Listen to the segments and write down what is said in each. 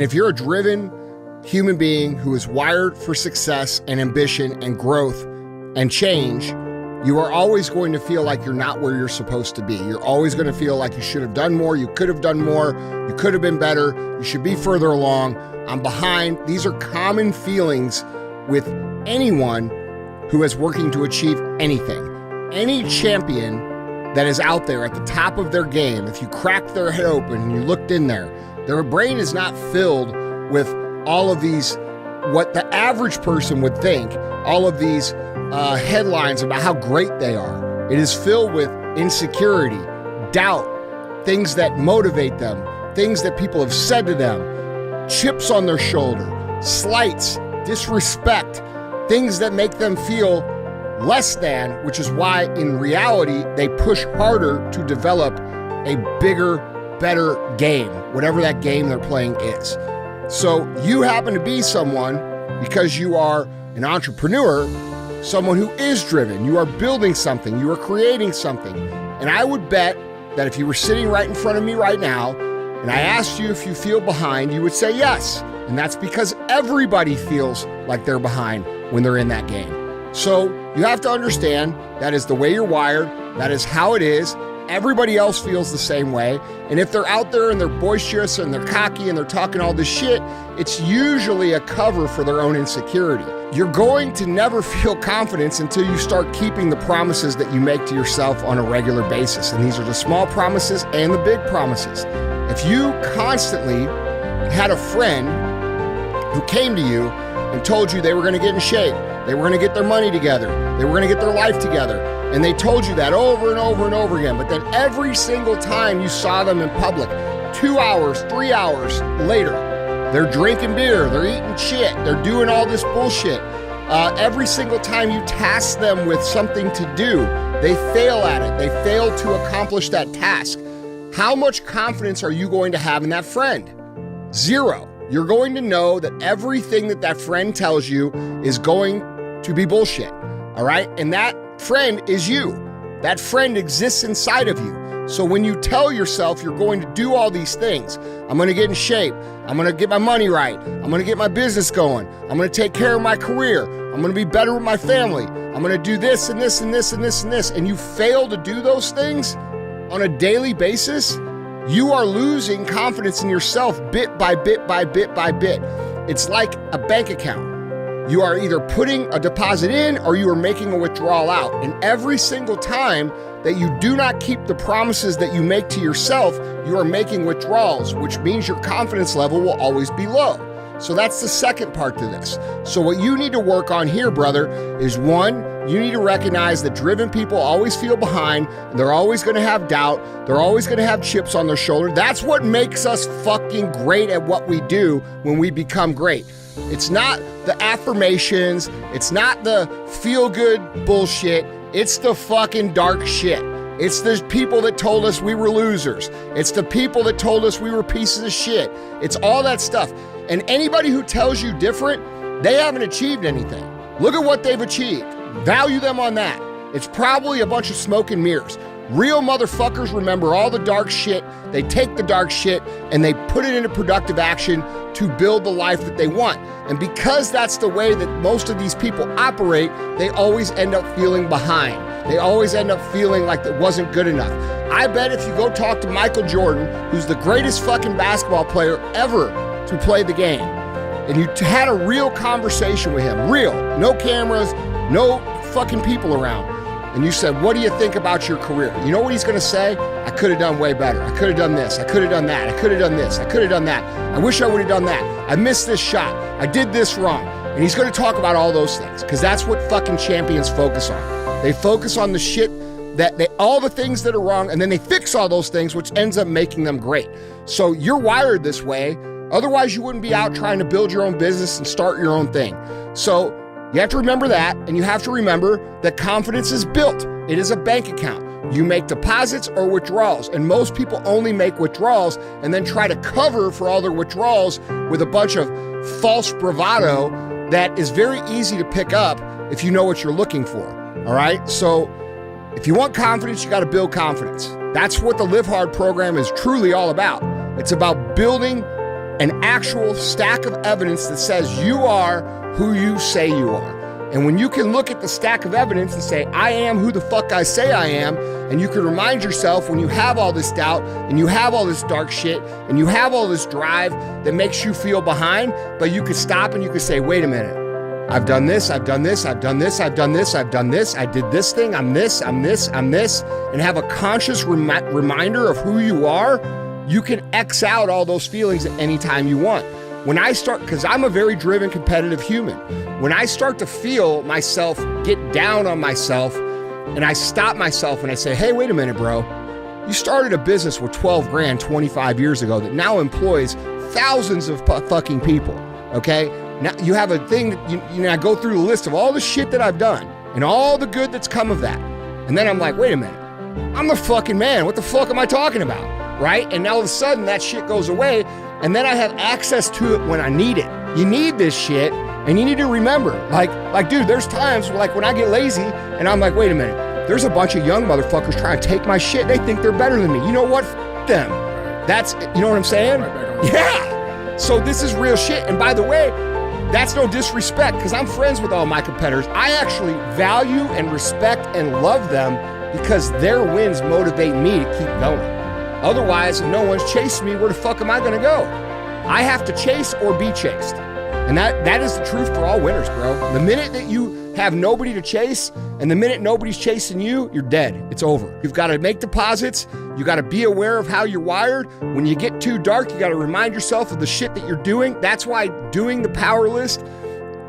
If you're a driven human being who is wired for success and ambition and growth and change, you are always going to feel like you're not where you're supposed to be. You're always going to feel like you should have done more, you could have done more, you could have been better, you should be further along, I'm behind. These are common feelings with anyone who is working to achieve anything. Any champion that is out there at the top of their game, if you cracked their head open and you looked in there, their brain is not filled with all of these, what the average person would think, all of these headlines about how great they are. It is filled with insecurity, doubt, things that motivate them, things that people have said to them, chips on their shoulder, slights, disrespect, things that make them feel less than, which is why in reality they push harder to develop a bigger, better game, whatever that game they're playing is. So you happen to be someone, because you are an entrepreneur, someone who is driven, you are building something, you are creating something. And I would bet that if you were sitting right in front of me right now, and I asked you if you feel behind, you would say yes. And that's because everybody feels like they're behind when they're in that game. So you have to understand that is the way you're wired, that is how it is. Everybody else feels the same way. And if they're out there and they're boisterous and they're cocky and they're talking all this shit, it's usually a cover for their own insecurity. You're going to never feel confidence until you start keeping the promises that you make to yourself on a regular basis. And these are the small promises and the big promises. If you constantly had a friend who came to you and told you they were going to get in shape, they were going to get their money together, they were going to get their life together, and they told you that over and over and over again, but then every single time you saw them in public, 2 hours, 3 hours later, they're drinking beer, they're eating shit, they're doing all this bullshit. Every single time you task them with something to do, they fail at it. They fail to accomplish that task. How much confidence are you going to have in that friend? Zero. You're going to know that everything that that friend tells you is going to be bullshit, all right? And that friend is you. That friend exists inside of you. So when you tell yourself you're going to do all these things, I'm going to get in shape, I'm going to get my money right, I'm going to get my business going, I'm going to take care of my career, I'm going to be better with my family, I'm going to do this and this and this and this and this, and you fail to do those things on a daily basis, you are losing confidence in yourself bit by bit by bit by bit. It's like a bank account. You are either putting a deposit in or you are making a withdrawal out. And every single time that you do not keep the promises that you make to yourself, you are making withdrawals, which means your confidence level will always be low. So that's the second part to this. So what you need to work on here, brother, is one, you need to recognize that driven people always feel behind, and they're always going to have doubt, they're always going to have chips on their shoulder. That's what makes us fucking great at what we do when we become great. It's not the affirmations, it's not the feel-good bullshit, it's the fucking dark shit. It's the people that told us we were losers. It's the people that told us we were pieces of shit. It's all that stuff. And anybody who tells you different, they haven't achieved anything. Look at what they've achieved. Value them on that. It's probably a bunch of smoke and mirrors. Real motherfuckers remember all the dark shit. They take the dark shit and they put it into productive action to build the life that they want. And because that's the way that most of these people operate, they always end up feeling behind. They always end up feeling like it wasn't good enough. I bet if you go talk to Michael Jordan, who's the greatest fucking basketball player ever to play the game, and you had a real conversation with him, real, no cameras, no fucking people around, and you said, what do you think about your career? You know what he's gonna say? I could have done way better. I could have done this. I could have done that. I could have done this. I could have done that. I wish I would have done that. I missed this shot. I did this wrong. And he's gonna talk about all those things because that's what fucking champions focus on. They focus on the shit all the things that are wrong, and then they fix all those things, which ends up making them great. So you're wired this way. Otherwise, you wouldn't be out trying to build your own business and start your own thing. So you have to remember that, and you have to remember that confidence is built. It is a bank account. You make deposits or withdrawals, and most people only make withdrawals and then try to cover for all their withdrawals with a bunch of false bravado that is very easy to pick up if you know what you're looking for, all right? So if you want confidence, you got to build confidence. That's what the Live Hard program is truly all about. It's about building an actual stack of evidence that says you are who you say you are. And when you can look at the stack of evidence and say, I am who the fuck I say I am, and you can remind yourself when you have all this doubt and you have all this dark shit and you have all this drive that makes you feel behind, but you could stop and you could say, wait a minute, I've done this, I've done this, I've done this, I've done this, I've done this, I did this thing, I'm this, I'm this, I'm this, and have a conscious reminder of who you are, you can X out all those feelings at any time you want. When I start, because I'm a very driven, competitive human, when I start to feel myself get down on myself and I stop myself and I say, hey, wait a minute, bro, you started a business with 12 grand 25 years ago that now employs thousands of fucking people, okay? Now you have a thing that, you know, I go through the list of all the shit that I've done and all the good that's come of that. And then I'm like, wait a minute, I'm the fucking man. What the fuck am I talking about, right? And now all of a sudden that shit goes away. And then I have access to it when I need it. You need this shit, and you need to remember, like, dude, there's times like when I get lazy and I'm like, wait a minute, there's a bunch of young motherfuckers trying to take my shit. They think they're better than me. You know what? F them. That's, you know what I'm saying? Yeah. So this is real shit. And by the way, that's no disrespect because I'm friends with all my competitors. I actually value and respect and love them because their wins motivate me to keep going. Otherwise, if no one's chasing me, where the fuck am I gonna go? I have to chase or be chased. And that is the truth for all winners, bro. The minute that you have nobody to chase and the minute nobody's chasing you, you're dead. It's over. You've got to make deposits. You got to be aware of how you're wired. When you get too dark, you got to remind yourself of the shit that you're doing. That's why doing the power list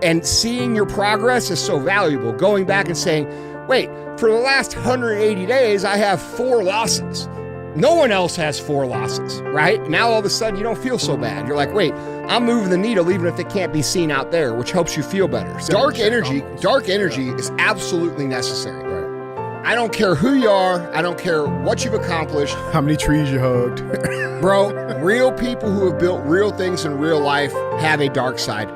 and seeing your progress is so valuable. Going back and saying, wait, for the last 180 days, I have 4 losses. No one else has 4 losses, right? Now all of a sudden you don't feel so bad. You're like, wait, I'm moving the needle even if it can't be seen out there, which helps you feel better. So dark energy is absolutely necessary. Right. I don't care who you are. I don't care what you've accomplished. How many trees you hugged. Bro, real people who have built real things in real life have a dark side.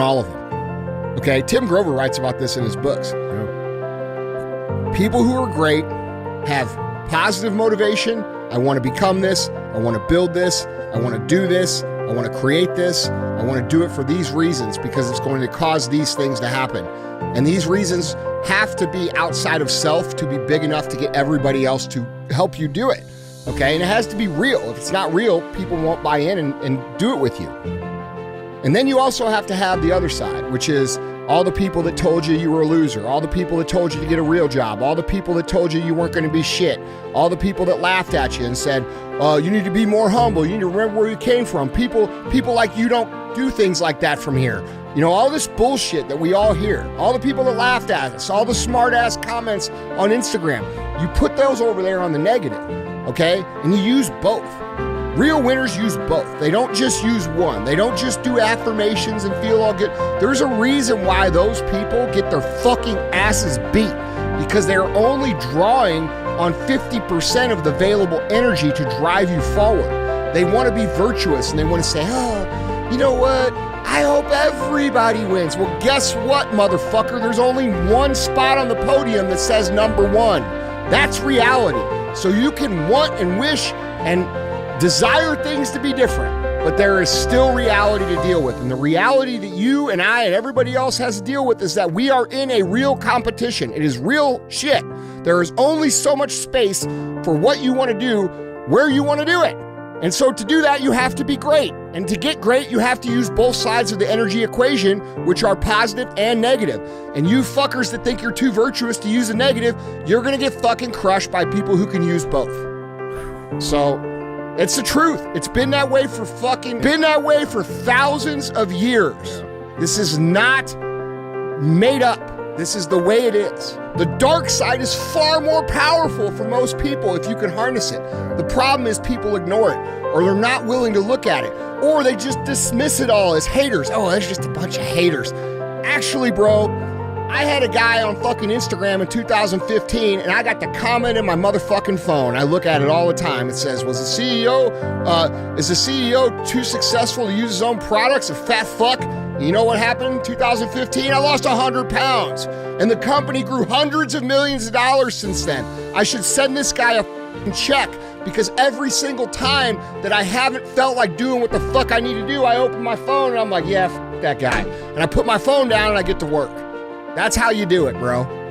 All of them. Okay, Tim Grover writes about this in his books. Yeah. People who are great have positive motivation. I want to become this. I want to build this. I want to do this. I want to create this. I want to do it for these reasons because it's going to cause these things to happen. And these reasons have to be outside of self to be big enough to get everybody else to help you do it. Okay? And it has to be real. If it's not real, people won't buy in and do it with you. And then you also have to have the other side, which is all the people that told you were a loser, all the people that told you to get a real job, all the people that told you weren't going to be shit, all the people that laughed at you and said, you need to be more humble, you need to remember where you came from. People like you don't do things like that from here. You know, all this bullshit that we all hear, all the people that laughed at us, all the smart ass comments on Instagram, you put those over there on the negative, okay? And you use both. Real winners use both. They don't just use one. They don't just do affirmations and feel all good. There's a reason why those people get their fucking asses beat because they're only drawing on 50% of the available energy to drive you forward. They want to be virtuous and they want to say, oh, you know what? I hope everybody wins. Well, guess what, motherfucker? There's only one spot on the podium that says number 1. That's reality. So you can want and wish and desire things to be different, but there is still reality to deal with. And the reality that you and I and everybody else has to deal with is that we are in a real competition. It is real shit. There is only so much space for what you want to do, where you want to do it. And so to do that, you have to be great. And to get great, you have to use both sides of the energy equation, which are positive and negative. And you fuckers that think you're too virtuous to use a negative, you're going to get fucking crushed by people who can use both. So it's the truth. It's been that way for thousands of years. Yeah. This is not made up. This is the way it is. The dark side is far more powerful for most people if you can harness it. The problem is people ignore it, or they're not willing to look at it, or they just dismiss it all as haters. Oh, that's just a bunch of haters. Actually, bro, I had a guy on fucking Instagram in 2015 and I got the comment in my motherfucking phone. I look at it all the time. It says, is the CEO too successful to use his own products? A fat fuck? And you know what happened in 2015? I lost 100 pounds and the company grew hundreds of millions of dollars since then. I should send this guy a check because every single time that I haven't felt like doing what the fuck I need to do, I open my phone and I'm like, yeah, f that guy. And I put my phone down and I get to work. That's how you do it, bro.